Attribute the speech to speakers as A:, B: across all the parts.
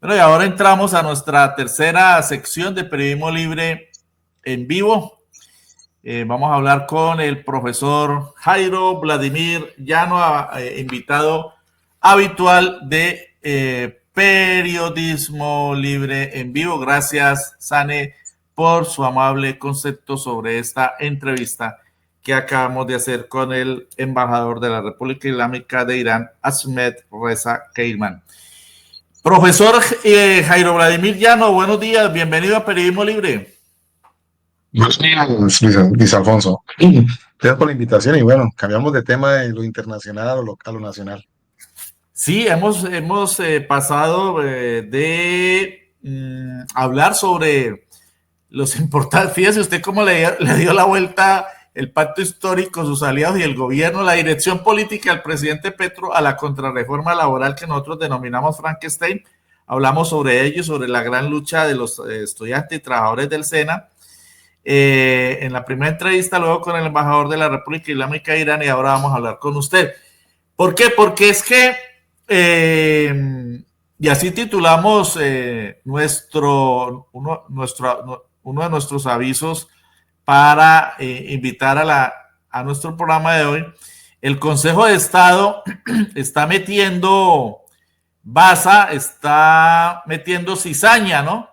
A: Bueno, y ahora entramos a nuestra tercera sección de Periodismo Libre en vivo. Vamos a hablar con el profesor Jairo Vladimir Llano, invitado habitual de Periodismo Libre en vivo. Gracias, Sane, por su amable concepto sobre esta entrevista que acabamos de hacer con el embajador de la República Islámica de Irán, Ahmed Reza Keilman. Profesor Jairo Vladimir Llano, buenos días, bienvenido a Periodismo Libre.
B: Buenos días, Luis Alfonso. Gracias por la invitación y bueno, cambiamos de tema de lo internacional a lo nacional.
A: Sí, hemos pasado de hablar sobre los importantes. Fíjese usted cómo le dio la vuelta el pacto histórico, sus aliados y el gobierno, la dirección política del presidente Petro a la contrarreforma laboral que nosotros denominamos Frankenstein. Hablamos sobre ello, sobre la gran lucha de los estudiantes y trabajadores del SENA. En la primera entrevista, luego con el embajador de la República Islámica de Irán, y ahora vamos a hablar con usted. ¿Por qué? Porque es que, y así titulamos uno de nuestros avisos para invitar a nuestro programa de hoy. El Consejo de Estado está metiendo baza, está metiendo cizaña, ¿no?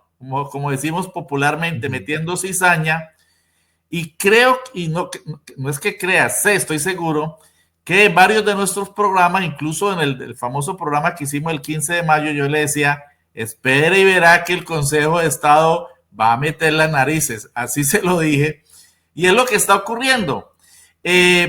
A: Como decimos popularmente, metiendo cizaña. Y creo, y no es que crea, estoy seguro, que varios de nuestros programas, incluso en el famoso programa que hicimos el 15 de mayo, yo le decía, espere y verá que el Consejo de Estado va a meter las narices. Así se lo dije. Y es lo que está ocurriendo.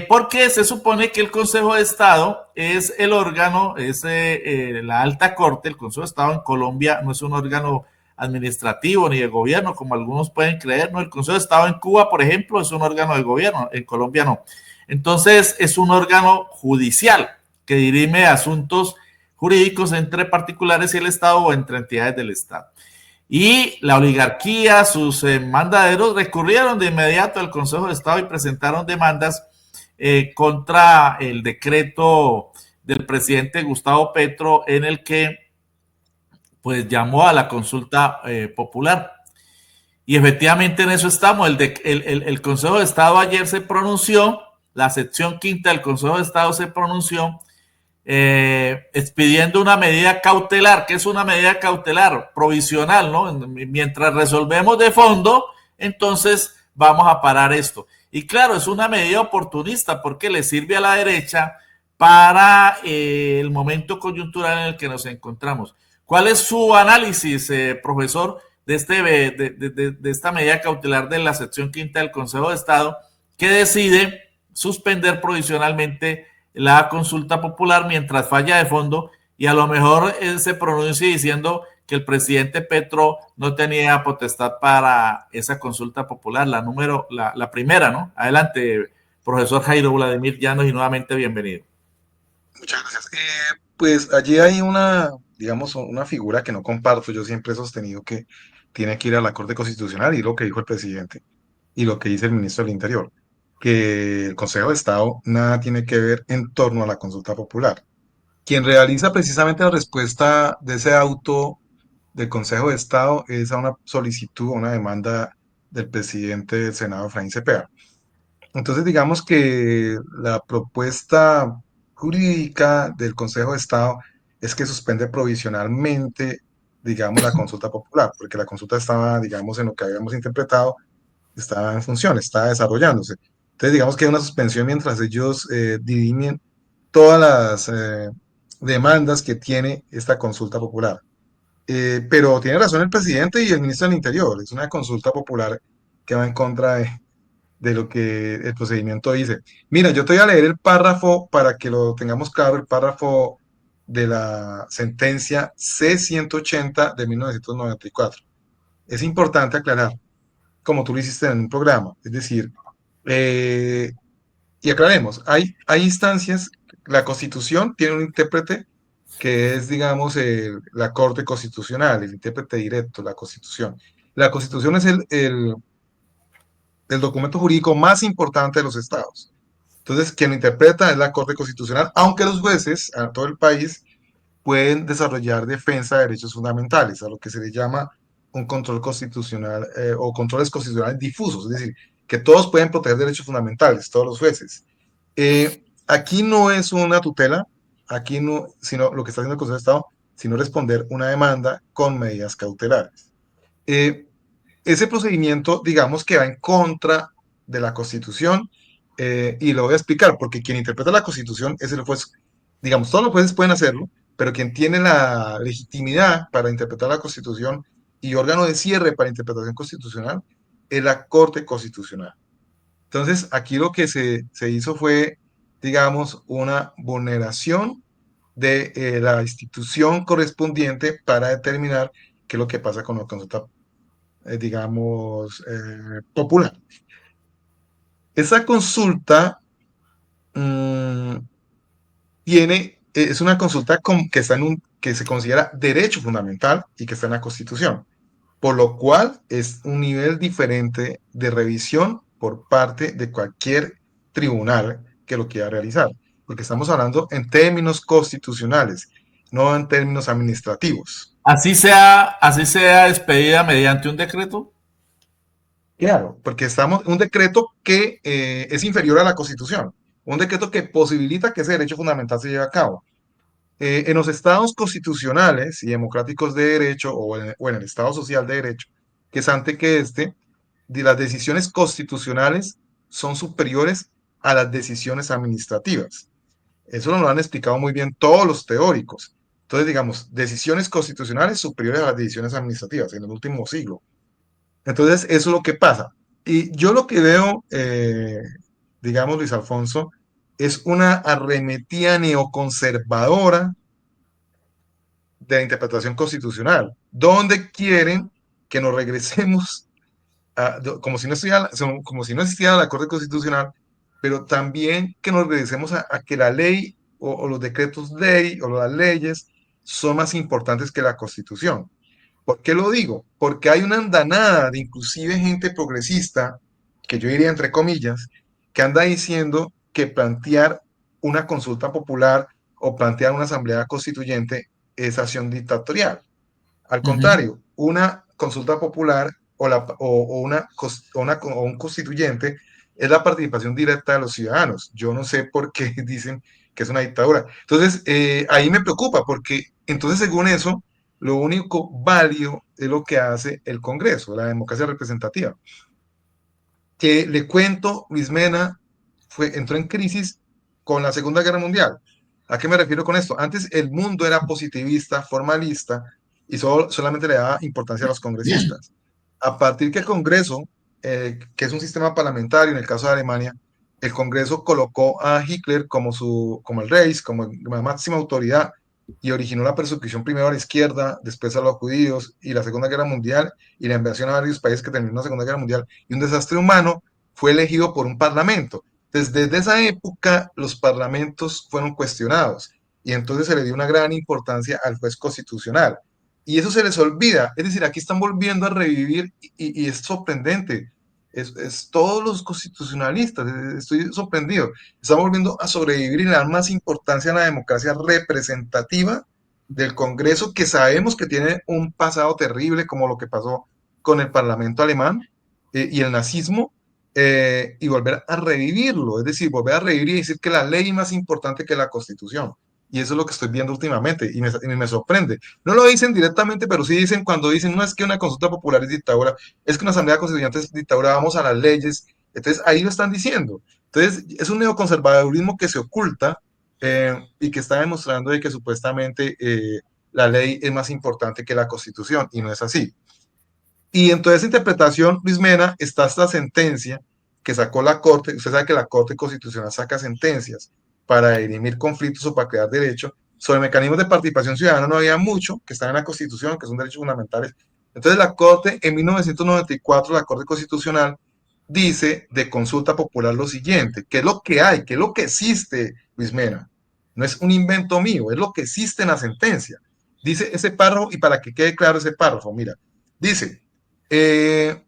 A: Porque se supone que el Consejo de Estado es el órgano, es la alta corte. El Consejo de Estado en Colombia no es un órgano administrativo ni de gobierno, como algunos pueden creer, ¿no? El Consejo de Estado en Cuba, por ejemplo, es un órgano de gobierno, en Colombia no. Entonces, es un órgano judicial que dirime asuntos jurídicos entre particulares y el Estado o entre entidades del Estado. Y la oligarquía, sus mandaderos, recurrieron de inmediato al Consejo de Estado y presentaron demandas contra el decreto del presidente Gustavo Petro, en el que pues llamó a la consulta popular. Y efectivamente en eso estamos. El Consejo de Estado ayer se pronunció, la sección quinta del Consejo de Estado se pronunció expidiendo una medida cautelar. ¿Qué es una medida cautelar? Provisional, ¿no? Mientras resolvemos de fondo, entonces vamos a parar esto. Y claro, es una medida oportunista porque le sirve a la derecha para el momento coyuntural en el que nos encontramos. ¿Cuál es su análisis, profesor, de esta medida cautelar de la sección quinta del Consejo de Estado, que decide suspender provisionalmente la consulta popular mientras falla de fondo, y a lo mejor se pronuncie diciendo que el presidente Petro no tenía potestad para esa consulta popular, la primera, ¿no? Adelante, profesor Jairo Vladimir Llanos, y nuevamente bienvenido.
B: Muchas gracias. Pues allí hay digamos, una figura que no comparto. Yo siempre he sostenido que tiene que ir a la Corte Constitucional y lo que dijo el presidente y lo que dice el ministro del Interior, que el Consejo de Estado nada tiene que ver en torno a la consulta popular. Quien realiza precisamente la respuesta de ese auto del Consejo de Estado es a una solicitud, a una demanda del presidente del Senado, Efraín Cepeda. Entonces, digamos que la propuesta jurídica del Consejo de Estado es que suspende provisionalmente, digamos, la consulta popular, porque la consulta estaba, digamos, en lo que habíamos interpretado, estaba en función, estaba desarrollándose. Entonces, digamos que hay una suspensión mientras ellos dirimen todas las demandas que tiene esta consulta popular. Pero tiene razón el presidente y el ministro del Interior, es una consulta popular que va en contra de lo que el procedimiento dice. Mira, yo te voy a leer el párrafo para que lo tengamos claro, el párrafo de la sentencia C-180 de 1994. Es importante aclarar, como tú lo hiciste en un programa, es decir, y aclaremos, hay instancias, la Constitución tiene un intérprete que es, digamos, la Corte Constitucional, el intérprete directo, la Constitución. La Constitución es el documento jurídico más importante de los estados. Entonces, quien lo interpreta es la Corte Constitucional, aunque los jueces a todo el país pueden desarrollar defensa de derechos fundamentales, a lo que se le llama un control constitucional o controles constitucionales difusos, es decir, que todos pueden proteger derechos fundamentales, todos los jueces. Aquí no es una tutela, aquí no, sino lo que está haciendo el Consejo de Estado, sino responder una demanda con medidas cautelares. Eh, Ese procedimiento, digamos, que va en contra de la Constitución, y lo voy a explicar, porque quien interpreta la Constitución es el juez, digamos, todos los jueces pueden hacerlo, pero quien tiene la legitimidad para interpretar la Constitución y órgano de cierre para interpretación constitucional es la Corte Constitucional. Entonces, aquí lo que se hizo fue, digamos, una vulneración de la institución correspondiente para determinar qué es lo que pasa con la consulta, digamos, popular. Esa consulta mmm, es una consulta que, está en que se considera derecho fundamental y que está en la Constitución, por lo cual es un nivel diferente de revisión por parte de cualquier tribunal que lo quiera realizar, porque estamos hablando en términos constitucionales, no en términos administrativos.
A: así sea despedida mediante un decreto.
B: Claro, porque estamos un decreto que es inferior a la Constitución, un decreto que posibilita que ese derecho fundamental se lleve a cabo. En los estados constitucionales y democráticos de derecho, o en el Estado social de derecho, que es ante que las decisiones constitucionales son superiores a las decisiones administrativas. Eso nos lo han explicado muy bien todos los teóricos. Entonces, digamos, decisiones constitucionales superiores a las decisiones administrativas en el último siglo. Entonces, eso es lo que pasa. Y yo lo que veo, digamos, Luis Alfonso, es una arremetida neoconservadora de la interpretación constitucional, donde quieren que nos regresemos como si no existiera, como si no existiera la Corte Constitucional, pero también que nos regresemos a que la ley o los decretos ley o las leyes son más importantes que la Constitución. ¿Por qué lo digo? Porque hay una andanada de inclusive gente progresista, que yo diría entre comillas, que anda diciendo que plantear una consulta popular o plantear una asamblea constituyente es acción dictatorial. Al
A: Uh -huh.
B: contrario, una consulta popular o un constituyente es la participación directa de los ciudadanos. Yo no sé por qué dicen que es una dictadura. Entonces, ahí me preocupa, porque entonces, según eso, lo único válido es lo que hace el Congreso, la democracia representativa. Que le cuento, Luis Mena entró en crisis con la Segunda Guerra Mundial. ¿A qué me refiero con esto? Antes el mundo era positivista, formalista, y solamente le daba importancia a los congresistas. A partir que el Congreso, que es un sistema parlamentario, en el caso de Alemania, el Congreso colocó a Hitler como el rey, como la máxima autoridad, y originó la persecución primero a la izquierda, después a los judíos, y la Segunda Guerra Mundial, y la invasión a varios países que terminó la Segunda Guerra Mundial, y un desastre humano, fue elegido por un parlamento. Desde esa época los parlamentos fueron cuestionados y entonces se le dio una gran importancia al juez constitucional. Y eso se les olvida, es decir, aquí están volviendo a revivir y es sorprendente. Es todos los constitucionalistas, estoy sorprendido, están volviendo a sobrevivir y le dan más importancia a la democracia representativa del Congreso, que sabemos que tiene un pasado terrible, como lo que pasó con el Parlamento alemán y el nazismo, y volver a revivirlo, es decir, volver a revivir y decir que la ley es más importante que la Constitución. Y eso es lo que estoy viendo últimamente y me sorprende. No lo dicen directamente, pero sí dicen cuando dicen, no es que una consulta popular es dictadura, es que una asamblea constituyente es dictadura, vamos a las leyes. Entonces ahí lo están diciendo. Entonces es un neoconservadurismo que se oculta, y que está demostrando de que supuestamente la ley es más importante que la Constitución, y no es así. Y en toda esa interpretación, Luis Mena, está esta sentencia que sacó la Corte. Usted sabe que la Corte Constitucional saca sentencias para dirimir conflictos o para crear derechos. Sobre mecanismos de participación ciudadana no había mucho, que están en la Constitución, que son derechos fundamentales. Entonces la Corte, en 1994, la Corte Constitucional dice de consulta popular lo siguiente: ¿qué es lo que hay? ¿Qué es lo que existe, Luis Mena? No es un invento mío, es lo que existe en la sentencia. Dice ese párrafo, y para que quede claro ese párrafo, mira, dice: eh,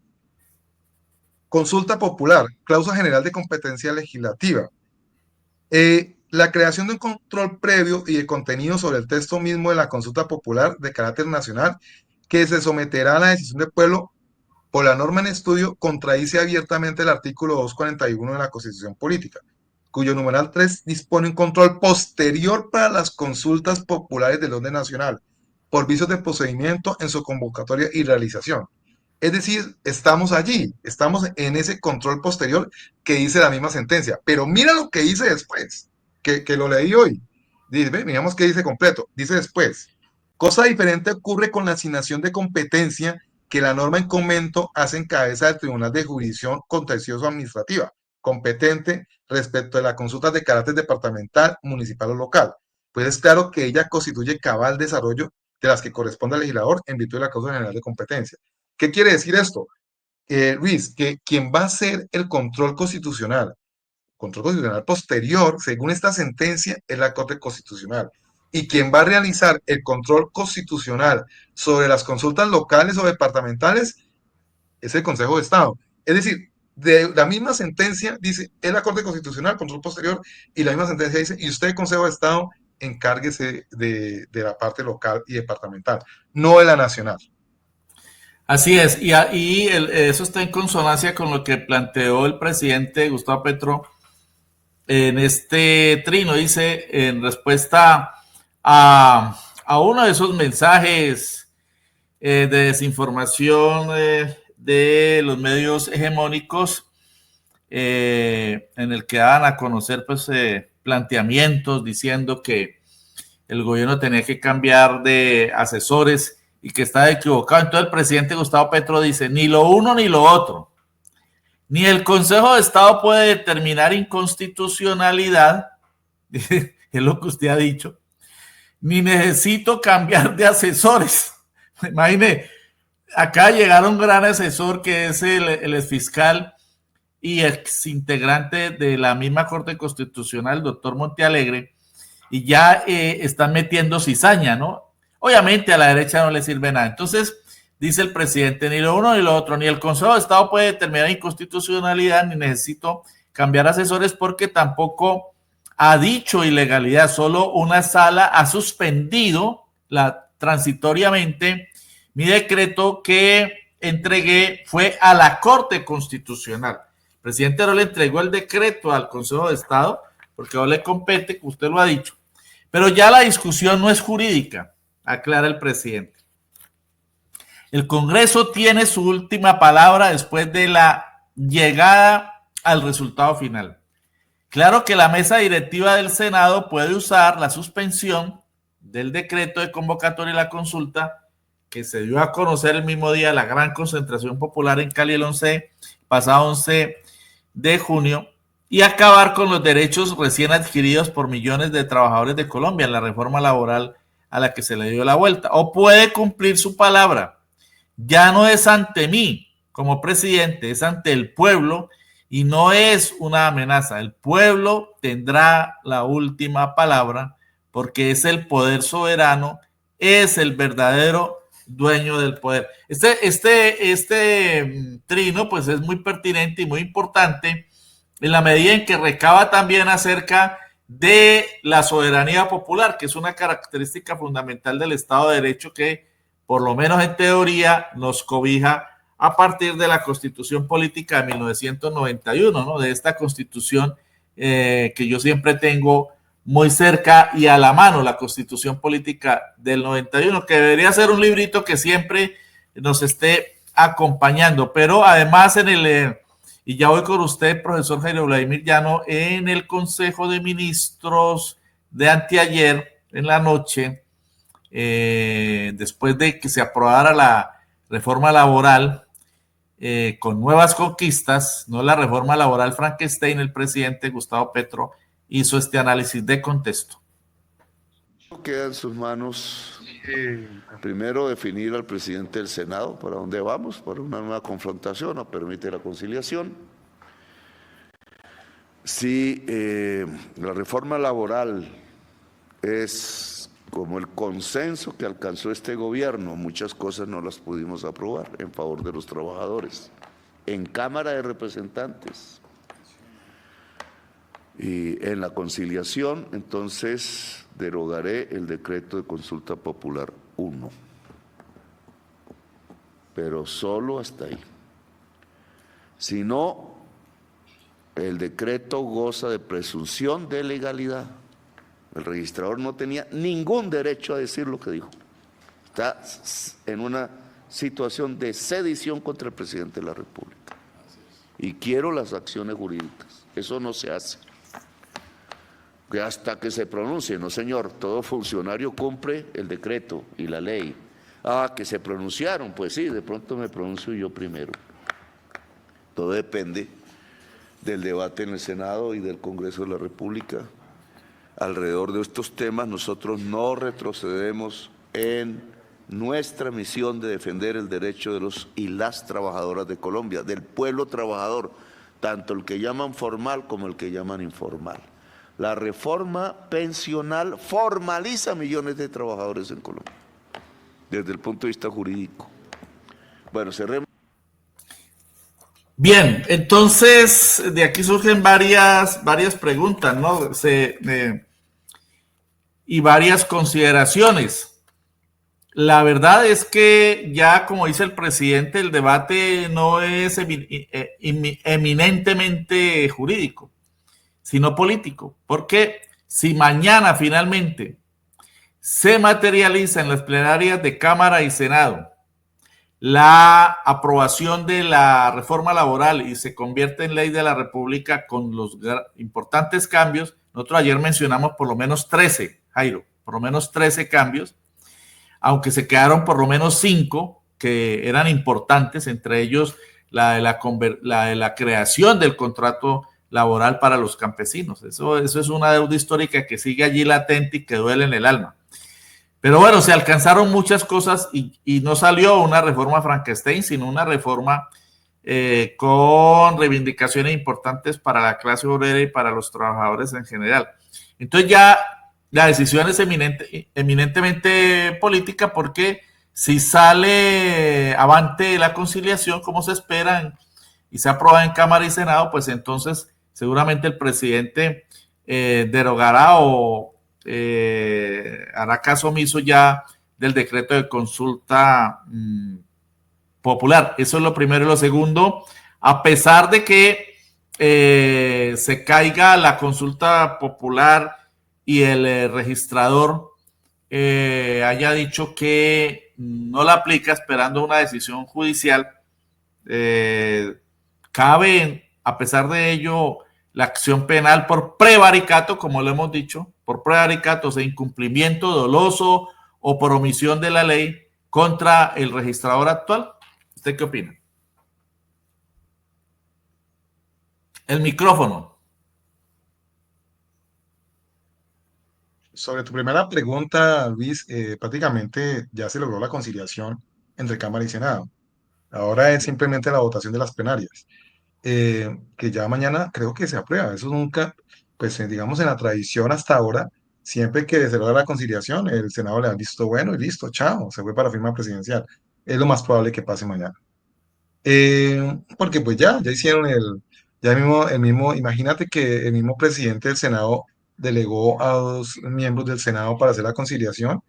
B: consulta popular, cláusula general de competencia legislativa. la creación de un control previo y de contenido sobre el texto mismo de la consulta popular de carácter nacional que se someterá a la decisión del pueblo por la norma en estudio contradice abiertamente el artículo 241 de la Constitución Política, cuyo numeral 3 dispone un control posterior para las consultas populares del orden nacional, por vicios de procedimiento en su convocatoria y realización. Es decir, estamos allí, estamos en ese control posterior que dice la misma sentencia. Pero mira lo que dice después, que lo leí hoy. Dice, miramos qué dice completo. Dice después, cosa diferente ocurre con la asignación de competencia que la norma en comento hace en cabeza del Tribunal de Jurisdicción Contencioso Administrativa, competente respecto de las consultas de carácter departamental, municipal o local. Pues es claro que ella constituye cabal desarrollo de las que corresponde al legislador en virtud de la causa general de competencia. ¿Qué quiere decir esto? Luis, que quien va a hacer el control constitucional posterior, según esta sentencia, es la Corte Constitucional. Y quien va a realizar el control constitucional sobre las consultas locales o departamentales es el Consejo de Estado. Es decir, de la misma sentencia dice, es la Corte Constitucional, control posterior, y la misma sentencia dice, y usted, Consejo de Estado, encárguese de la parte local y departamental, no de la nacional.
A: Así es, y eso está en consonancia con lo que planteó el presidente Gustavo Petro en este trino. Dice, en respuesta a uno de esos mensajes de desinformación de los medios hegemónicos, en el que daban a conocer pues, planteamientos diciendo que el gobierno tenía que cambiar de asesores y que estaba equivocado. Entonces el presidente Gustavo Petro dice, ni lo uno ni lo otro. Ni el Consejo de Estado puede determinar inconstitucionalidad, es lo que usted ha dicho, ni necesito cambiar de asesores. Imagine, acá llegaron un gran asesor que es el exfiscal y ex integrante de la misma Corte Constitucional, el doctor Montealegre, y ya están metiendo cizaña, ¿no? Obviamente a la derecha no le sirve nada. Entonces, dice el presidente, ni lo uno ni lo otro, ni el Consejo de Estado puede determinar inconstitucionalidad, ni necesito cambiar asesores porque tampoco ha dicho ilegalidad, solo una sala ha suspendido transitoriamente mi decreto que entregué fue a la Corte Constitucional. El presidente no le entregó el decreto al Consejo de Estado porque no le compete, que usted lo ha dicho. Pero ya la discusión no es jurídica, aclara el presidente. El Congreso tiene su última palabra después de la llegada al resultado final. Claro que la mesa directiva del Senado puede usar la suspensión del decreto de convocatoria y la consulta que se dio a conocer el mismo día de la gran concentración popular en Cali el pasado 11 de junio y acabar con los derechos recién adquiridos por millones de trabajadores de Colombia en la reforma laboral a la que se le dio la vuelta. O puede cumplir su palabra. Ya no es ante mí como presidente, es ante el pueblo y no es una amenaza. El pueblo tendrá la última palabra porque es el poder soberano, es el verdadero dueño del poder. Este trino pues es muy pertinente y muy importante en la medida en que recaba también acerca de la soberanía popular, que es una característica fundamental del Estado de Derecho que, por lo menos en teoría, nos cobija a partir de la Constitución Política de 1991, ¿no? De esta Constitución que yo siempre tengo muy cerca y a la mano, la Constitución Política del 91, que debería ser un librito que siempre nos esté acompañando, pero además y ya voy con usted, profesor Jairo Vladimir Llano, en el Consejo de Ministros de anteayer, en la noche, después de que se aprobara la reforma laboral, con nuevas conquistas, no la reforma laboral Frankenstein, el presidente Gustavo Petro hizo este análisis de contexto.
C: Queda en sus manos primero definir al presidente del Senado para dónde vamos, para una nueva confrontación o permite la conciliación. Si la reforma laboral es como el consenso que alcanzó este gobierno, muchas cosas no las pudimos aprobar en favor de los trabajadores. En Cámara de Representantes, Y en la conciliación, entonces, derogaré el decreto de consulta popular 1, pero solo hasta ahí. Si no, el decreto goza de presunción de legalidad. El registrador no tenía ningún derecho a decir lo que dijo. Está en una situación de sedición contra el presidente de la República. Y quiero las acciones jurídicas. Eso no se hace. Que hasta que se pronuncie, no señor, todo funcionario cumple el decreto y la ley. Ah, que se pronunciaron, pues sí, de pronto me pronuncio yo primero. Todo depende del debate en el Senado y del Congreso de la República. Alrededor de estos temas nosotros no retrocedemos en nuestra misión de defender el derecho de los y las trabajadoras de Colombia, del pueblo trabajador, tanto el que llaman formal como el que llaman informal. La reforma pensional formaliza a millones de trabajadores en Colombia, desde el punto de vista jurídico. Bueno, cerremos.
A: Bien, entonces de aquí surgen varias preguntas, ¿no? Y varias consideraciones. La verdad es que ya, como dice el presidente, el debate no es eminentemente jurídico, sino político. Porque si mañana finalmente se materializa en las plenarias de Cámara y Senado la aprobación de la reforma laboral y se convierte en ley de la República con los importantes cambios, nosotros ayer mencionamos por lo menos 13, Jairo, por lo menos 13 cambios, aunque se quedaron por lo menos 5 que eran importantes, entre ellos la de la creación del contrato laboral para los campesinos. Eso es una deuda histórica que sigue allí latente y que duele en el alma. Pero bueno, se alcanzaron muchas cosas y no salió una reforma Frankenstein, sino una reforma con reivindicaciones importantes para la clase obrera y para los trabajadores en general. Entonces ya la decisión es eminentemente política, porque si sale avante la conciliación, como se espera, y se aprueba en Cámara y Senado, pues entonces seguramente el presidente derogará o hará caso omiso ya del decreto de consulta popular. Eso es lo primero. Y lo segundo, a pesar de que se caiga la consulta popular y el registrador haya dicho que no la aplica esperando una decisión judicial, cabe, a pesar de ello, la acción penal por prevaricato, como lo hemos dicho, por prevaricato, o sea, incumplimiento doloso o por omisión de la ley contra el registrador actual. ¿Usted qué opina? El micrófono.
B: Sobre tu primera pregunta, Luis, prácticamente ya se logró la conciliación entre Cámara y Senado. Ahora es simplemente la votación de las plenarias, que ya mañana creo que se aprueba. Eso nunca, pues digamos en la tradición hasta ahora, siempre que se logra la conciliación, el Senado le ha visto bueno y listo, chao, se fue para firma presidencial. Es lo más probable que pase mañana. Porque pues ya hicieron imagínate que el mismo presidente del Senado delegó a 2 miembros del Senado para hacer la conciliación,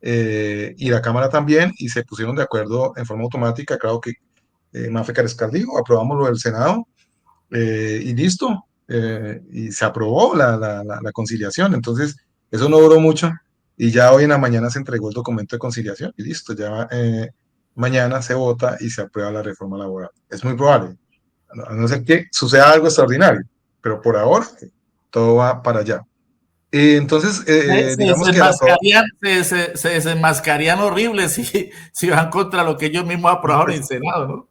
B: y la Cámara también, y se pusieron de acuerdo en forma automática. Claro que Mafe Carrascal dijo, aprobamos lo del Senado, y listo, y se aprobó la conciliación. Entonces, eso no duró mucho, y ya hoy en la mañana se entregó el documento de conciliación, y listo, ya mañana se vota y se aprueba la reforma laboral. Es muy probable, a no ser que suceda algo extraordinario, pero por ahora todo va para allá. Entonces, digamos que
A: se desenmascarían horribles si van contra lo que ellos mismos aprobaron en el Senado, ¿no?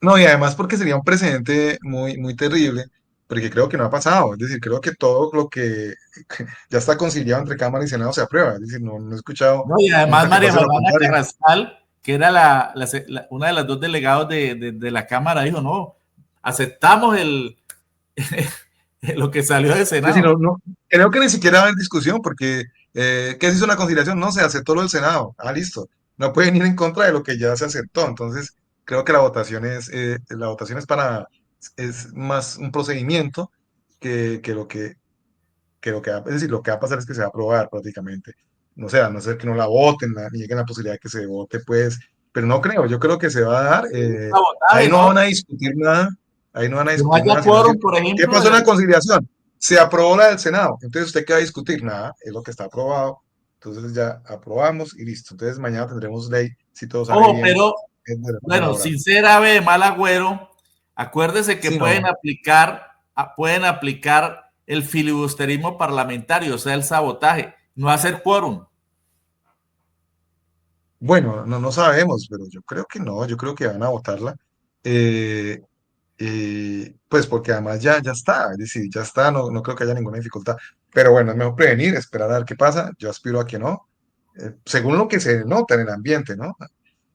B: no, y además porque sería un precedente muy, muy terrible, porque creo que no ha pasado. Es decir, creo que todo lo que ya está conciliado entre Cámara y Senado se aprueba. Es decir, no he escuchado
A: No, y además
B: nunca que
A: María
B: pase lo
A: Mamana
B: contrario.
A: Carrascal, que era una de las dos delegados de la Cámara, dijo, no, aceptamos lo que salió del
B: Es decir,
A: Senado.
B: creo que ni siquiera va a haber discusión, porque ¿qué se hizo una conciliación? No, se aceptó lo del Senado. Ah, listo. No pueden ir en contra de lo que ya se aceptó. Entonces, creo que la votación es más un procedimiento, que es decir, lo que va a pasar es que se va a aprobar prácticamente. No sé, a no ser que no la voten, ni lleguen la posibilidad de que se vote, pues, pero no creo, yo creo que se va a dar. Ahí
A: Sabotaje,
B: no
A: ¿no?
B: van a discutir nada, ahí no van a
A: Que no
B: discutir
A: haya
B: nada, sino decir,
A: quórum, por
B: ¿qué
A: ejemplo,
B: pasó en la conciliación? Se aprobó la del Senado, entonces ¿usted qué va a discutir? Nada, es lo que está aprobado, entonces ya aprobamos y listo. Entonces mañana tendremos ley, si todo sale
A: ojo,
B: bien,
A: pero
B: de reforma
A: bueno,
B: laboral.
A: sin ser ave de mal agüero, acuérdese que
B: Sí, no.
A: pueden aplicar el filibusterismo parlamentario, o sea, el sabotaje, no hacer quórum.
B: Bueno, no sabemos, pero yo creo que no, yo creo que van a votarla. Eh, pues porque además ya está, es decir, ya está, no creo que haya ninguna dificultad. Pero bueno, es mejor prevenir, esperar a ver qué pasa. Yo aspiro a que no. Según lo que se nota en el ambiente, ¿no?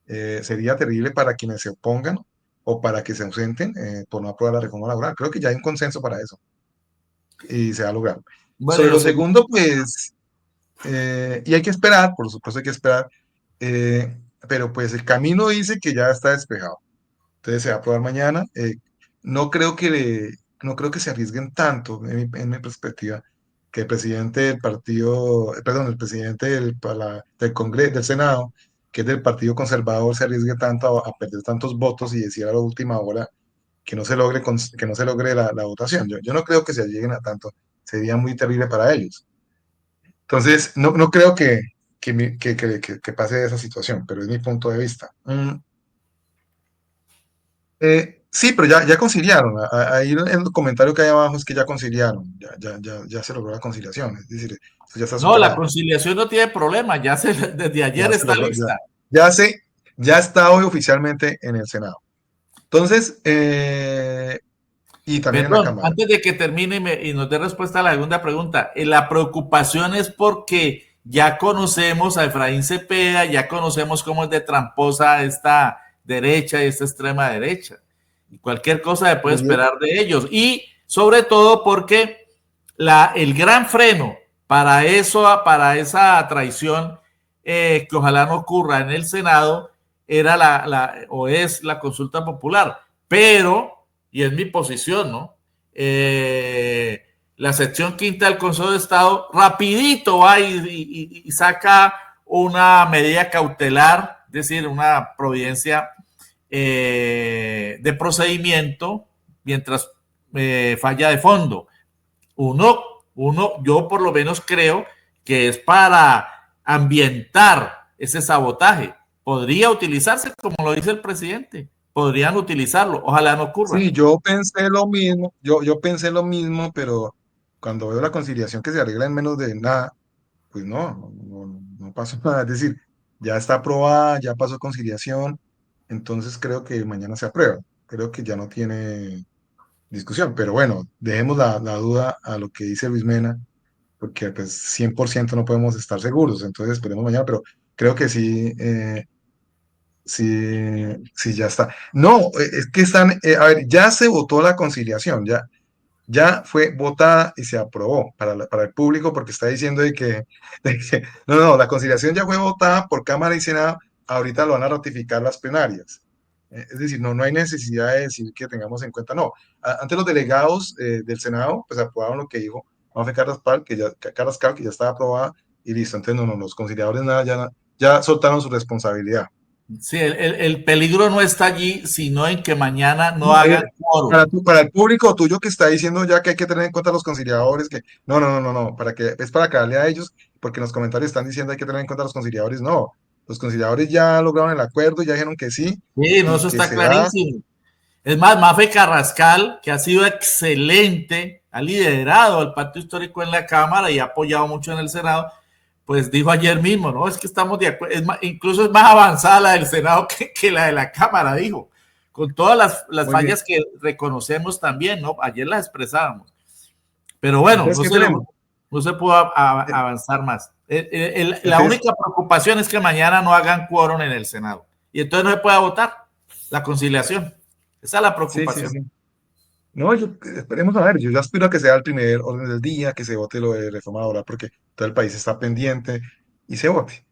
B: Sería terrible para quienes se opongan o para que se ausenten por no aprobar la reforma laboral. Creo que ya hay un consenso para eso y se va a lograr.
A: Bueno, y
B: Sobre
A: lo
B: lo
A: segundo,
B: segundo, pues, y hay que esperar, por supuesto hay que esperar, pero pues el camino dice que ya está despejado. Entonces se va a aprobar mañana. No creo no creo que se arriesguen tanto, en mi perspectiva, que el presidente del partido, perdón, el presidente del Congreso, del Senado, que es del Partido Conservador, se arriesgue tanto a perder tantos votos y decir a la última hora que no se logre, que no se logre la votación. Yo no creo que se lleguen a tanto. Sería muy terrible para ellos. Entonces, no creo que pase esa situación, pero es mi punto de vista. Sí, pero ya conciliaron. Ahí el comentario que hay abajo es que ya conciliaron, ya se logró la conciliación, es decir, eso ya está
A: no, la
B: superado.
A: conciliación no tiene problema, desde
B: Ya
A: ayer
B: se
A: está
B: logró,
A: lista.
B: ya se, ya está hoy oficialmente en el Senado. Entonces, y también en la
A: Perdón,
B: Cámara.
A: antes de que termine y nos dé respuesta a la segunda pregunta, la preocupación es porque ya conocemos a Efraín Cepeda, ya conocemos cómo es de tramposa esta derecha y esta extrema derecha. Y cualquier cosa se puede
B: Pero yo-
A: esperar de ellos. Y sobre todo porque el gran freno para esa traición que ojalá no ocurra en el Senado era o es la consulta popular. Pero y es mi posición, ¿no? La sección quinta del Consejo de Estado rapidito va y saca una medida cautelar, es decir, una providencia de procedimiento mientras falla de fondo. Uno, yo por lo menos creo que es para ambientar ese sabotaje. Podría utilizarse, como lo dice el presidente. Podrían utilizarlo. Ojalá no ocurra.
B: sí, yo pensé lo mismo, yo pensé lo mismo, pero cuando veo la conciliación que se arregla en menos de nada, pues no pasó nada. Es decir, ya está aprobada, ya pasó conciliación, entonces creo que mañana se aprueba. Creo que ya no tiene discusión, pero bueno, dejemos la duda a lo que dice Luis Mena, porque pues 100% no podemos estar seguros, entonces esperemos mañana, pero creo que sí, sí, ya está. No, es que están, a ver, ya se votó la conciliación, ya fue votada y se aprobó para el público porque está diciendo no, la conciliación ya fue votada por Cámara y Senado, ahorita lo van a ratificar las plenarias. Es decir, no hay necesidad de decir que tengamos en cuenta, no. Antes los delegados del Senado pues aprobaron lo que dijo Mafe Carrascal, que ya estaba aprobada y listo. Entonces, los conciliadores nada, ya soltaron su responsabilidad.
A: Sí, el peligro no está allí, sino en que mañana no
B: No,
A: hagan quórum.
B: para el público tuyo que está diciendo ya que hay que tener en cuenta los conciliadores, que no, es para aclararle a ellos, porque en los comentarios están diciendo hay que tener en cuenta los conciliadores, no, los conciliadores ya lograron el acuerdo, ya dijeron que sí,
A: Sí, no,
B: y
A: eso
B: que
A: está
B: se va,
A: clarísimo. Es más, Mafe Carrascal, que ha sido excelente, ha liderado al pacto histórico en la Cámara y ha apoyado mucho en el Senado, pues dijo ayer mismo, ¿no? Es que estamos de acuerdo, incluso es más avanzada la del Senado que la de la Cámara, dijo, con todas las
B: muy bien,
A: fallas que reconocemos también, ¿no? Ayer las expresábamos. Pero bueno,
B: entonces, ¿qué tenemos?
A: no se pudo
B: Eh,
A: avanzar más. La
B: Entonces,
A: única preocupación es que mañana no hagan quórum en el Senado y entonces no se pueda votar la conciliación. Esa es la
B: sí,
A: preocupación.
B: sí. No, esperemos a ver, yo ya aspiro a que sea el primer orden del día, que se vote lo de reforma laboral, porque todo el país está pendiente y se vote.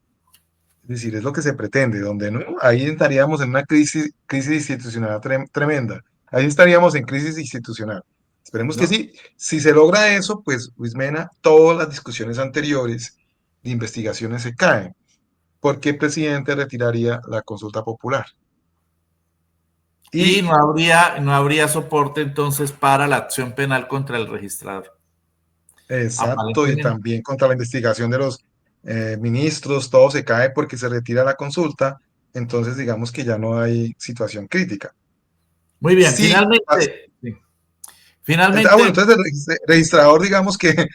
B: Es decir, es lo que se pretende, donde no, ahí estaríamos en una crisis institucional tremenda. Ahí estaríamos en crisis institucional. Esperemos que
A: ¿no?
B: sí. Si se logra eso, pues Luis Mena, todas las discusiones anteriores de investigaciones se caen, porque el presidente retiraría la consulta popular.
A: Y
B: Y
A: no habría soporte entonces para la acción penal contra el registrador.
B: exacto, y
A: Aparentemente.
B: también contra la investigación de los ministros, todo se cae porque se retira la consulta, entonces digamos que ya no hay situación crítica.
A: Muy bien,
B: Sí,
A: finalmente, sí.
B: bueno,
A: Finalmente,
B: entonces el registrador, digamos que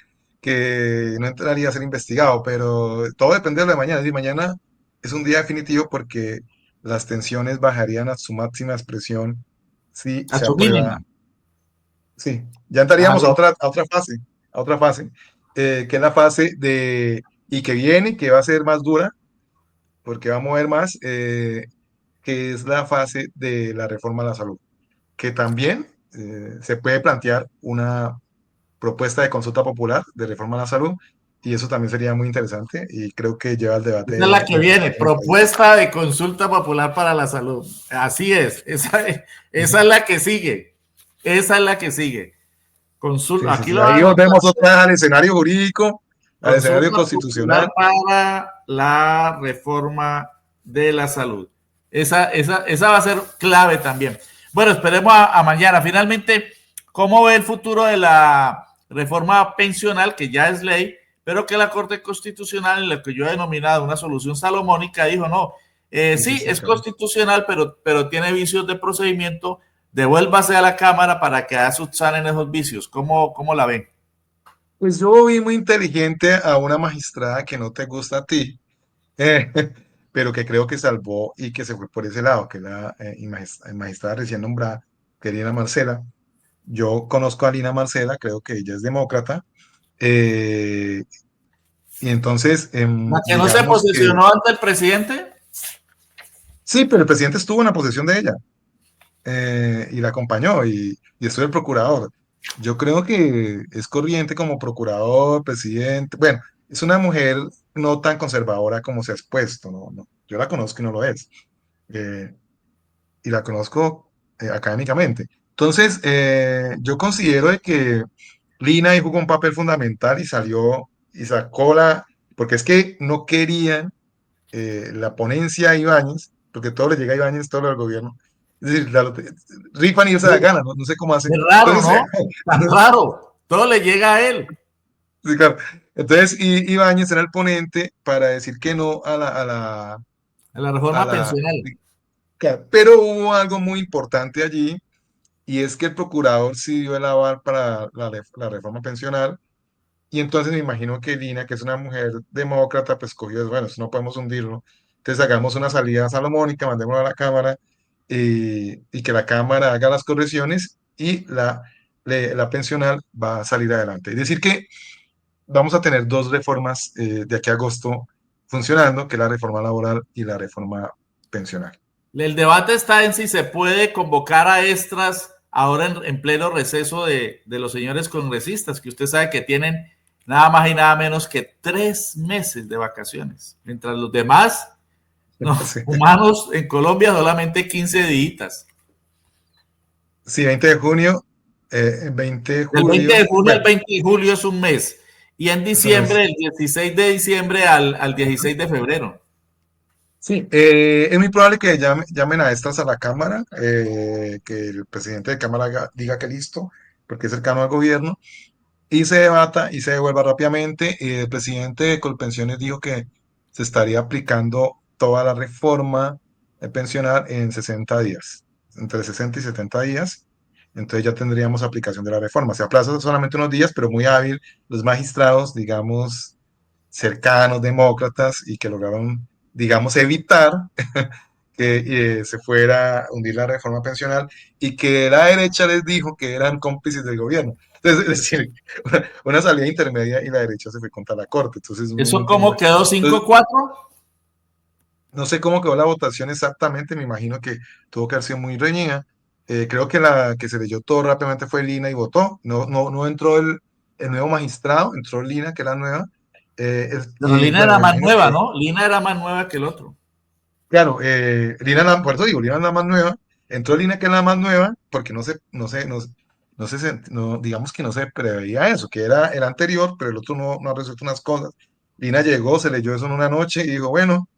B: no entraría a ser investigado, pero todo depende de lo de mañana. Es decir, mañana es un día definitivo porque las tensiones bajarían a su máxima expresión si
A: a
B: se
A: su
B: aprueba.
A: mínima.
B: Sí, ya entraríamos
A: Bajaría.
B: a otra fase, que es la fase y que viene, que va a ser más dura, porque va a mover más, que es la fase de la reforma a la salud, que también se puede plantear una propuesta de consulta popular de reforma a la salud, y eso también sería muy interesante y creo que lleva el
A: Esa es la
B: debate
A: que viene,
B: necesario en el país.
A: propuesta de consulta popular para la salud. Así es, esa es la que sigue. Esa es la que sigue.
B: Sí, sí,
A: Aquí
B: sí,
A: lo van a
B: ahí
A: anotar.
B: volvemos otra vez al escenario jurídico, al escenario
A: Consulta popular
B: constitucional.
A: para la reforma de la salud. Esa va a ser clave también. Bueno, esperemos a mañana. Finalmente, ¿cómo ve el futuro de la reforma pensional, que ya es ley, pero que la Corte Constitucional, en lo que yo he denominado una solución salomónica, dijo no,
B: Sí, sí,
A: sí,
B: sí,
A: es
B: claro.
A: constitucional, pero tiene vicios de procedimiento, devuélvase a la Cámara para que subsanen esos vicios. ¿Cómo la ven?
B: Pues yo vi muy inteligente a una magistrada que no te gusta a ti, eh, pero que creo que salvó y que se fue por ese lado, que es la magistrada recién nombrada, que es Lina Marcela. Yo conozco a Lina Marcela, creo que ella es demócrata, eh, y entonces,
A: ¿La que no se
B: digamos que
A: posesionó ante el presidente?
B: sí, pero el presidente estuvo en la posesión de ella. Y la acompañó y estuvo el procurador. Yo creo que es corriente como procurador, presidente. Bueno, es una mujer no tan conservadora como se ha expuesto, ¿no? Yo la conozco y no lo es. eh, y la conozco académicamente. Entonces, yo considero de que Lina ahí jugó un papel fundamental y salió y sacó porque es que no querían la ponencia a Ibáñez, porque todo le llega a Ibáñez, todo lo del gobierno. Es decir, rifan y él se da gana, no sé cómo hace.
A: Es raro,
B: Entonces,
A: ¿no? Tan raro. Todo le llega a él.
B: sí, claro. Entonces Ibáñez era el ponente para decir que no
A: En la
B: a
A: reforma
B: la...
A: pensional.
B: claro, pero hubo algo muy importante allí, y es que el procurador sí dio el aval para la reforma pensional. Y entonces me imagino que Lina, que es una mujer demócrata, pues cogió, bueno, eso no podemos hundirlo. Entonces hagamos una salida salomónica, mandémoslo a la Cámara, y que la Cámara haga las correcciones y la pensional va a salir adelante. Es decir, que vamos a tener dos reformas de aquí a agosto funcionando, que es la reforma laboral y la reforma pensional.
A: El debate está en si se puede convocar a extras ahora en pleno receso de los señores congresistas, que usted sabe que tienen nada más y nada menos que 3 meses de vacaciones, mientras los demás, no,
B: Sí,
A: humanos en Colombia solamente 15 días.
B: sí, 20 de junio, 20 de
A: Del 20
B: julio,
A: de junio al
B: bueno,
A: 20 de julio es un mes. Y en
B: eso no
A: diciembre,
B: es.
A: del 16 de diciembre al 16 de febrero.
B: Sí, es muy probable que llamen a estas a la Cámara, que el presidente de Cámara diga que listo, porque es cercano al gobierno, y se debata y se devuelva rápidamente. El presidente de Colpensiones dijo que se estaría aplicando toda la reforma pensional en 60 días, entre 60 y 70 días. Entonces ya tendríamos aplicación de la reforma. Se aplaza solamente unos días, pero muy hábil los magistrados, digamos, cercanos, demócratas, y que lograron, digamos, evitar que se fuera a hundir la reforma pensional, y que la derecha les dijo que eran cómplices del gobierno. Entonces, es decir, una salida intermedia, y la derecha se fue contra la corte. Entonces, uno no
A: ¿Eso
B: entiende.
A: cómo quedó?
B: Entonces,
A: 5-4.
B: no sé cómo quedó la votación exactamente, me imagino que tuvo que haber sido muy reñida. Creo que la que se leyó todo rápidamente fue Lina y votó. No entró el nuevo magistrado, entró Lina, que era nueva.
A: Pero
B: Y
A: Lina
B: bueno,
A: era
B: me
A: más
B: imagino
A: nueva,
B: que,
A: ¿no? Lina era más nueva que el otro.
B: claro, Lina, por eso digo, Lina es la más nueva. Entró Lina, que es la más nueva, porque no sé, no, digamos que no se preveía eso, que era el anterior, pero el otro no ha resuelto unas cosas. Lina llegó, se leyó eso en una noche y dijo, bueno,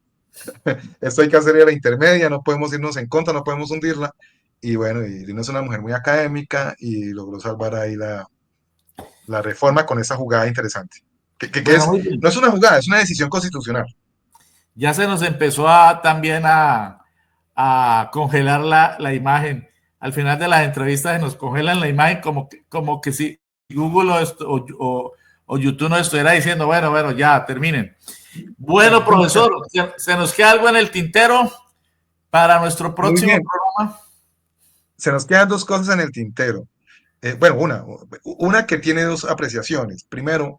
B: esto hay que hacer la intermedia, no podemos irnos en contra, no podemos hundirla. Y bueno, y Lina es una mujer muy académica y logró salvar ahí la reforma con esa jugada interesante.
A: Bueno, muy bien.
B: No es una jugada, es una decisión constitucional.
A: Ya se nos empezó también a congelar la imagen. Al final de las entrevistas se nos congelan la imagen como que si Google o YouTube nos estuviera diciendo, bueno, ya, terminen. Bueno, profesor, ¿se nos queda algo en el tintero para nuestro próximo programa?
B: Se nos quedan dos cosas en el tintero. Bueno, una que tiene dos apreciaciones. Primero,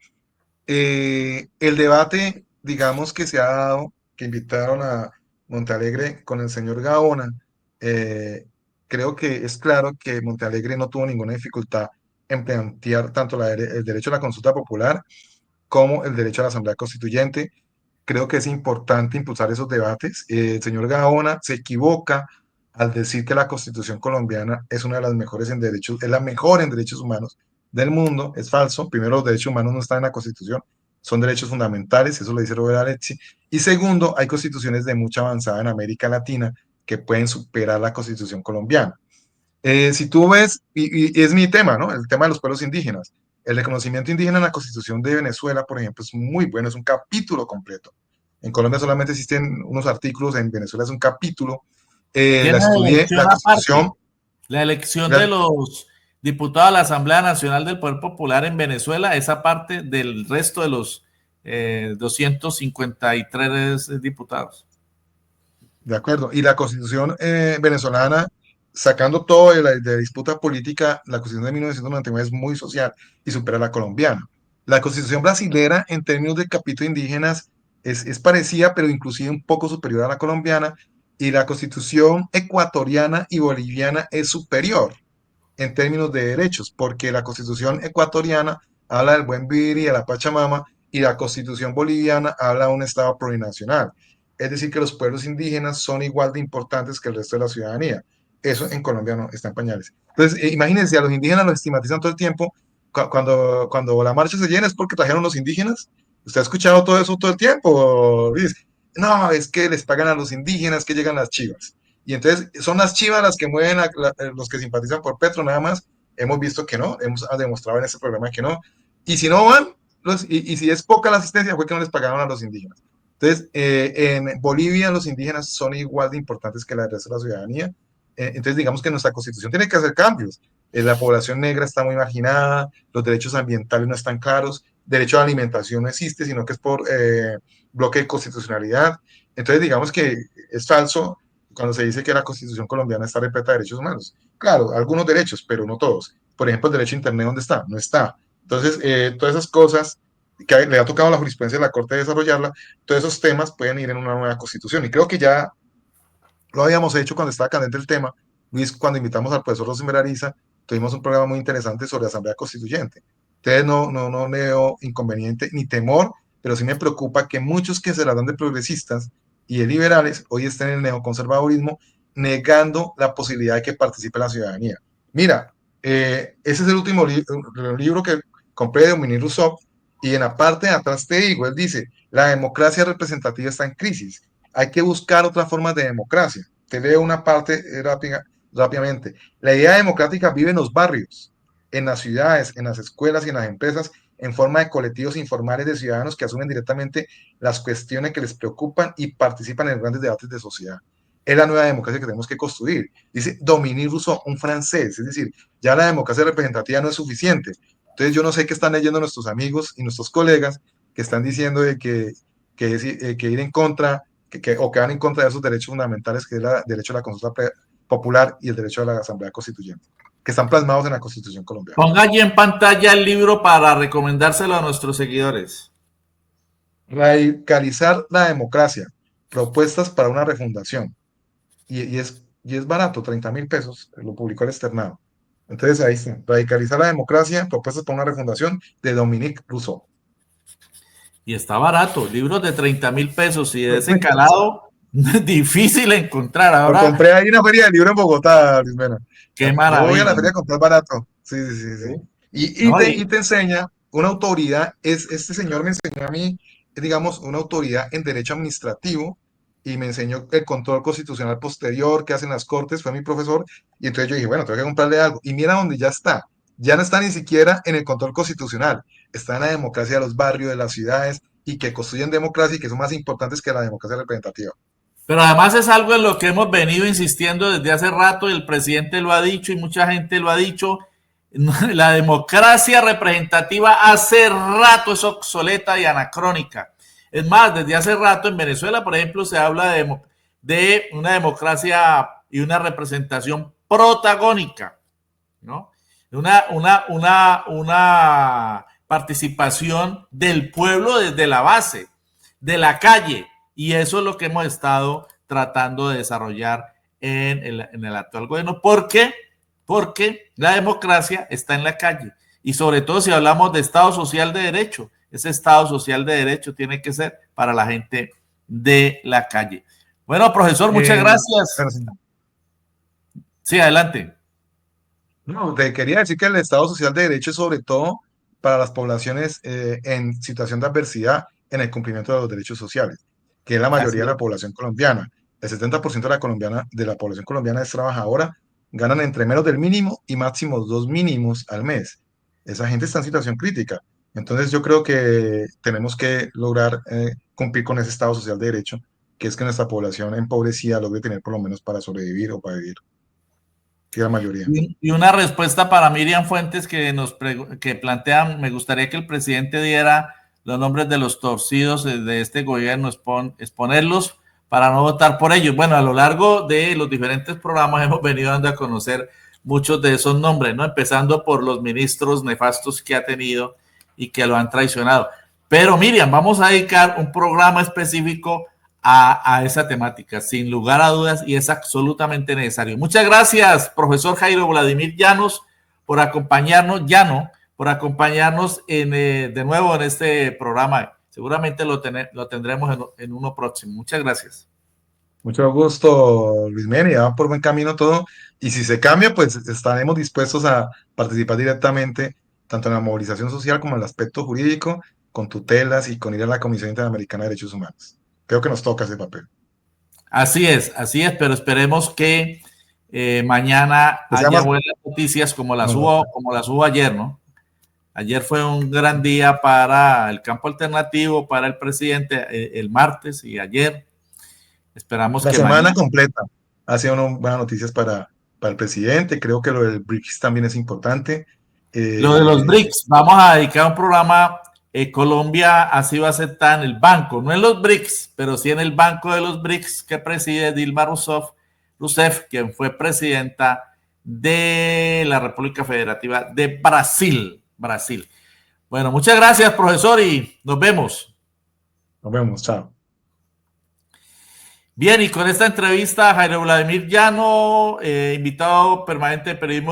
B: el debate, digamos, que se ha dado, que invitaron a Montealegre con el señor Gaona, creo que es claro que Montealegre no tuvo ninguna dificultad en plantear tanto el derecho a la consulta popular como el derecho a la asamblea constituyente. Creo que es importante impulsar esos debates. El señor Gaona se equivoca al decir que la Constitución colombiana es una de las mejores en derechos, es la mejor en derechos humanos del mundo. Es falso. Primero, los derechos humanos no están en la Constitución, son derechos fundamentales, eso lo dice Robert Alexi. Y segundo, hay constituciones de mucha avanzada en América Latina que pueden superar la Constitución colombiana. Si tú ves, y es mi tema, ¿no? El tema de los pueblos indígenas. El reconocimiento indígena en la Constitución de Venezuela, por ejemplo, es muy bueno, es un capítulo completo. En Colombia solamente existen unos artículos, en Venezuela es un capítulo. La
A: Tiene
B: estudié,
A: elección
B: la
A: aparte.
B: Constitución.
A: La elección de
B: La,
A: los diputados a la Asamblea Nacional del Poder Popular en Venezuela es aparte del resto de los 253 diputados.
B: de acuerdo. Y la Constitución venezolana, sacando todo de disputa política, la Constitución de 1999 es muy social y supera a la colombiana. La Constitución brasilera, en términos de capítulo indígenas, es parecida, pero inclusive un poco superior a la colombiana. Y la Constitución ecuatoriana y boliviana es superior en términos de derechos, porque la Constitución ecuatoriana habla del buen vivir y de la Pachamama, y la Constitución boliviana habla de un Estado plurinacional. Es decir, que los pueblos indígenas son igual de importantes que el resto de la ciudadanía. Eso en Colombia no está en pañales. Entonces, imagínense, a los indígenas los estigmatizan todo el tiempo. Cuando la marcha se llena es porque trajeron los indígenas. ¿Usted ha escuchado todo eso todo el tiempo, Luis? No, es que les pagan a los indígenas que llegan las chivas. Y entonces son las chivas las que mueven a los que simpatizan por Petro, nada más. Hemos visto que no, hemos demostrado en este programa que no. Y si no van, y si es poca la asistencia, fue que no les pagaron a los indígenas. Entonces, en Bolivia los indígenas son igual de importantes que la resto de la ciudadanía. Entonces, digamos que nuestra constitución tiene que hacer cambios. La población negra está muy marginada, los derechos ambientales no están claros, derecho a la alimentación no existe, sino que es por bloque de constitucionalidad. Entonces, digamos que es falso cuando se dice que la Constitución colombiana está repleta de derechos humanos. Claro, algunos derechos, pero no todos. Por ejemplo, el derecho a Internet, ¿dónde está? No está. Entonces, todas esas cosas que le ha tocado a la jurisprudencia de la Corte desarrollarla, todos esos temas pueden ir en una nueva Constitución. Y creo que ya lo habíamos hecho cuando estaba candente el tema, Luis, cuando invitamos al profesor Rosenberg Ariza, tuvimos un programa muy interesante sobre Asamblea Constituyente. Entonces, no veo inconveniente ni temor, pero sí me preocupa que muchos que se la dan de progresistas y de liberales hoy estén en el neoconservadurismo negando la posibilidad de que participe la ciudadanía. Mira, ese es el último libro que compré de Dominique Rousseau, y en la parte de atrás te digo, él dice, la democracia representativa está en crisis, hay que buscar otras formas de democracia. Te leo una parte rápidamente. La idea democrática vive en los barrios, en las ciudades, en las escuelas y en las empresas, en forma de colectivos informales de ciudadanos que asumen directamente las cuestiones que les preocupan y participan en grandes debates de sociedad. Es la nueva democracia que tenemos que construir. Dice Dominique Rousseau, un francés. Es decir, ya la democracia representativa no es suficiente. Entonces yo no sé qué están leyendo nuestros amigos y nuestros colegas que están diciendo de que ir en contra o que van en contra de esos derechos fundamentales, que es el derecho a la consulta popular y el derecho a la asamblea constituyente, que están plasmados en la Constitución colombiana.
A: Ponga allí en pantalla el libro para recomendárselo a nuestros seguidores.
B: Radicalizar la democracia, propuestas para una refundación. Y es barato, 30.000 pesos, lo publicó el Externado. Entonces ahí está, radicalizar la democracia, propuestas para una refundación, de Dominique Rousseau.
A: Y está barato, libros de 30.000 pesos y de ese calado, difícil encontrar. Ahora,
B: lo compré ahí en la feria del libro en Bogotá, Luis Mena.
A: qué
B: Yo voy a
A: maravilla.
B: la feria a comprar barato. Sí, sí, sí, sí.
A: ¿sí?
B: Y
A: ¿No?
B: te enseña una autoridad, este señor me enseñó a mí, digamos, una autoridad en derecho administrativo y me enseñó el control constitucional posterior que hacen las cortes, fue mi profesor, y entonces yo dije, bueno, tengo que comprarle algo. Y mira dónde ya no está ni siquiera en el control constitucional, está en la democracia de los barrios, de las ciudades, y que construyen democracia y que son más importantes que la democracia representativa.
A: Pero además es algo en lo que hemos venido insistiendo desde hace rato y el presidente lo ha dicho y mucha gente lo ha dicho. La democracia representativa hace rato es obsoleta y anacrónica. Es más, desde hace rato en Venezuela, por ejemplo, se habla de una democracia y una representación protagónica, ¿no? Una participación del pueblo desde la base, de la calle, y eso es lo que hemos estado tratando de desarrollar en el actual gobierno. ¿Por qué? Porque la democracia está en la calle, y sobre todo si hablamos de Estado Social de Derecho, ese Estado Social de Derecho tiene que ser para la gente de la calle. Bueno, profesor, muchas gracias.
B: Bueno, sí.
A: Sí, adelante.
B: No, te quería decir que el Estado Social de Derecho es sobre todo para las poblaciones en situación de adversidad en el cumplimiento de los derechos sociales, que es la mayoría
A: Así
B: de
A: es.
B: la población colombiana. El 70% de la población colombiana es trabajadora, ganan entre menos del mínimo y máximo dos mínimos al mes. Esa gente está en situación crítica. Entonces yo creo que tenemos que lograr cumplir con ese Estado Social de Derecho, que es que nuestra población empobrecida logre tener por lo menos para sobrevivir o para vivir, que es la mayoría.
A: Y una respuesta para Miriam Fuentes que plantea, me gustaría que el presidente diera los nombres de los torcidos de este gobierno, exponerlos para no votar por ellos. Bueno, a lo largo de los diferentes programas hemos venido dando a conocer muchos de esos nombres, ¿no? Empezando por los ministros nefastos que ha tenido y que lo han traicionado. Pero Miriam, vamos a dedicar un programa específico a esa temática, sin lugar a dudas, y es absolutamente necesario. Muchas gracias, profesor Jairo Vladimir Llanos, por acompañarnos, por acompañarnos de nuevo en este programa. Seguramente lo tendremos en uno próximo. Muchas gracias.
B: Mucho gusto, Luis Meni, va por buen camino todo. Y si se cambia, pues estaremos dispuestos a participar directamente, tanto en la movilización social como en el aspecto jurídico, con tutelas y con ir a la Comisión Interamericana de Derechos Humanos. Creo que nos toca ese papel.
A: Así es, pero esperemos que mañana
B: Que sea
A: haya
B: más...
A: buenas noticias
B: No, no.
A: como las hubo ayer, ¿no? Ayer fue un gran día para el campo alternativo, para el presidente, el martes y ayer. Esperamos
B: La
A: que
B: semana
A: mañana.
B: completa ha sido una buenas noticias para el presidente. Creo que lo del BRICS también es importante.
A: Lo de los
B: Eh,
A: BRICS, vamos a dedicar un programa. Colombia ha sido aceptada en el banco, no en los BRICS, pero sí en el banco de los BRICS que preside Dilma Rousseff, quien fue presidenta de la República Federativa de Brasil. Bueno, muchas gracias, profesor, y nos vemos.
B: Nos vemos, chao.
A: Bien, y con esta entrevista, Jairo Vladimir Llano, invitado permanente de Periodismo